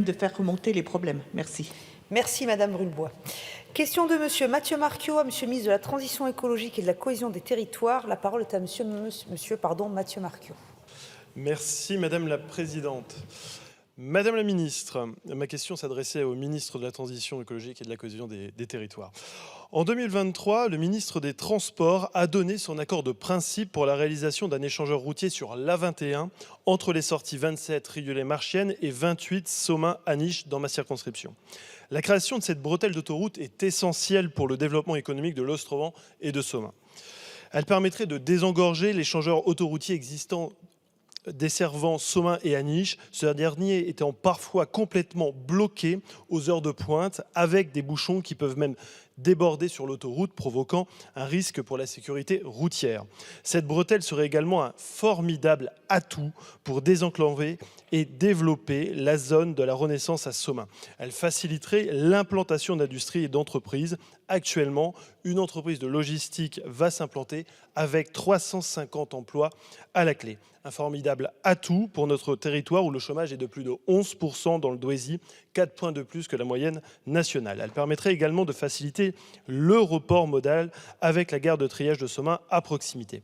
de faire remonter les problèmes. Merci. Merci Madame Brulebois. Question de Monsieur Mathieu Marquiot à Monsieur le ministre de la Transition écologique et de la cohésion des territoires. La parole est à Monsieur Mathieu Marquiot. Merci Madame la Présidente. Madame la Ministre, ma question s'adressait au ministre de la Transition écologique et de la cohésion des territoires. En 2023, le ministre des Transports a donné son accord de principe pour la réalisation d'un échangeur routier sur l'A21 entre les sorties 27 Rieulay-Marchienne et 28 Somain-Aniche dans ma circonscription. La création de cette bretelle d'autoroute est essentielle pour le développement économique de l'Ostrovent et de Somain. Elle permettrait de désengorger l'échangeur autoroutier existant desservant Somain et Aniche, ce dernier étant parfois complètement bloqué aux heures de pointe, avec des bouchons qui peuvent même déborder sur l'autoroute, provoquant un risque pour la sécurité routière. Cette bretelle serait également un formidable atout pour désenclaver et développer la zone de la Renaissance à Somain. Elle faciliterait l'implantation d'industries et d'entreprises. Actuellement, une entreprise de logistique va s'implanter avec 350 emplois à la clé. Un formidable atout pour notre territoire où le chômage est de plus de 11% dans le Douaisis, 4 points de plus que la moyenne nationale. Elle permettrait également de faciliter le report modal avec la gare de triage de Somain à proximité.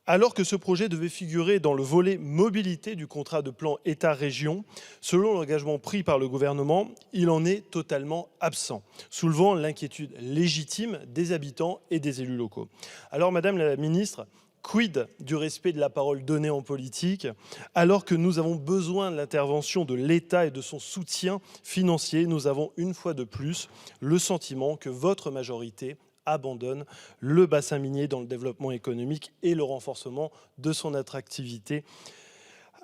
Alors que ce projet devait figurer dans le volet mobilité du contrat de plan État-région, selon l'engagement pris par le gouvernement, il en est totalement absent, soulevant l'inquiétude légitime des habitants et des élus locaux. Alors, Madame la Ministre, quid du respect de la parole donnée en politique, alors que nous avons besoin de l'intervention de l'État et de son soutien financier? Nous avons une fois de plus le sentiment que votre majorité abandonne le bassin minier dans le développement économique et le renforcement de son attractivité.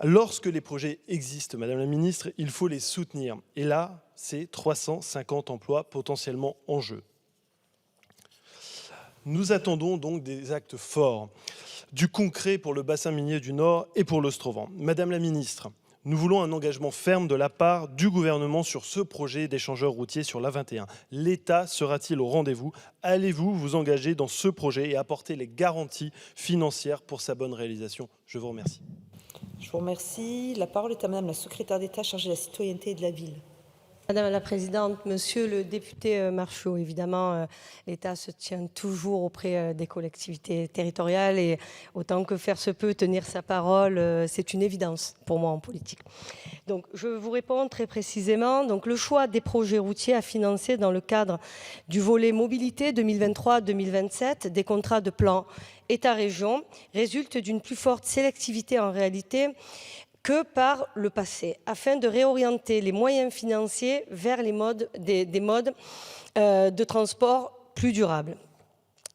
Lorsque les projets existent, Madame la Ministre, il faut les soutenir. Et là, c'est 350 emplois potentiellement en jeu. Nous attendons donc des actes forts, du concret pour le bassin minier du Nord et pour l'Ostrovent. Madame la Ministre, nous voulons un engagement ferme de la part du gouvernement sur ce projet d'échangeur routier sur l'A21. L'État sera-t-il au rendez-vous? Allez-vous vous engager dans ce projet et apporter les garanties financières pour sa bonne réalisation? Je vous remercie. Je vous remercie. La parole est à Madame la secrétaire d'État chargée de la citoyenneté et de la ville. Madame la Présidente, Monsieur le député Marchiot, évidemment, l'État se tient toujours auprès des collectivités territoriales et autant que faire se peut, tenir sa parole, c'est une évidence pour moi en politique. Donc, je vous réponds très précisément. Donc, le choix des projets routiers à financer dans le cadre du volet mobilité 2023-2027 des contrats de plan État-région résulte d'une plus forte sélectivité en réalité que par le passé, afin de réorienter les moyens financiers vers des modes de transport plus durables.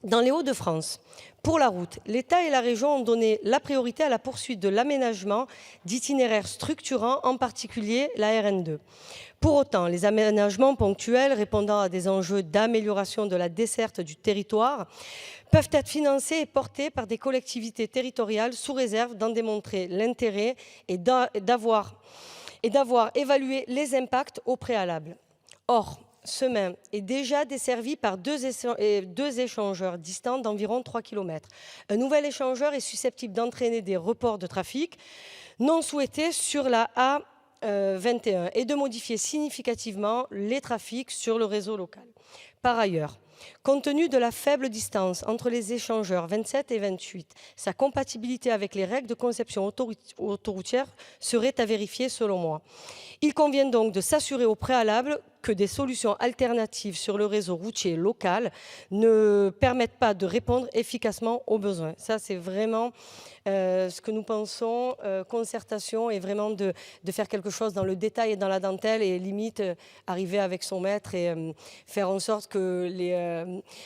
Dans les Hauts-de-France, pour la route, l'État et la région ont donné la priorité à la poursuite de l'aménagement d'itinéraires structurants, en particulier la RN2. Pour autant, les aménagements ponctuels répondant à des enjeux d'amélioration de la desserte du territoire peuvent être financés et portés par des collectivités territoriales sous réserve d'en démontrer l'intérêt et d'avoir évalué les impacts au préalable. Or, Somain est déjà desservi par deux échangeurs distants d'environ 3 km. Un nouvel échangeur est susceptible d'entraîner des reports de trafic non souhaités sur la A21 et de modifier significativement les trafics sur le réseau local. Par ailleurs, compte tenu de la faible distance entre les échangeurs 27 et 28, sa compatibilité avec les règles de conception autoroutière serait à vérifier selon moi. Il convient donc de s'assurer au préalable que des solutions alternatives sur le réseau routier local ne permettent pas de répondre efficacement aux besoins. Ça, c'est vraiment ce que nous pensons, concertation et vraiment de faire quelque chose dans le détail et dans la dentelle et limite arriver avec son maître et faire en sorte que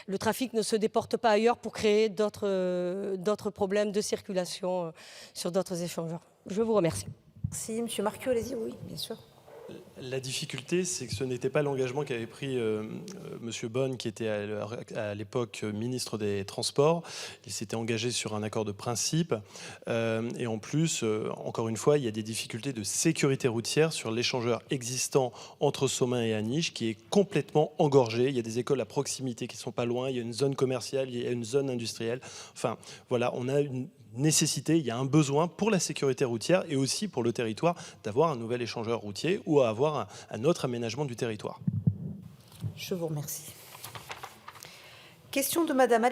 le trafic ne se déporte pas ailleurs pour créer d'autres problèmes de circulation sur d'autres échangeurs. Je vous remercie. Merci. Monsieur Marquiot, allez-y. Oui, bien sûr. La difficulté, c'est que ce n'était pas l'engagement qu'avait pris M. Bonne, qui était à l'époque ministre des Transports. Il s'était engagé sur un accord de principe. Et en plus, encore une fois, il y a des difficultés de sécurité routière sur l'échangeur existant entre Somain et Aniche, qui est complètement engorgé. Il y a des écoles à proximité qui ne sont pas loin. Il y a une zone commerciale, il y a une zone industrielle. Enfin, voilà, on a une nécessité, il y a un besoin pour la sécurité routière et aussi pour le territoire d'avoir un nouvel échangeur routier ou à avoir un autre aménagement du territoire. Je vous remercie. Question de Madame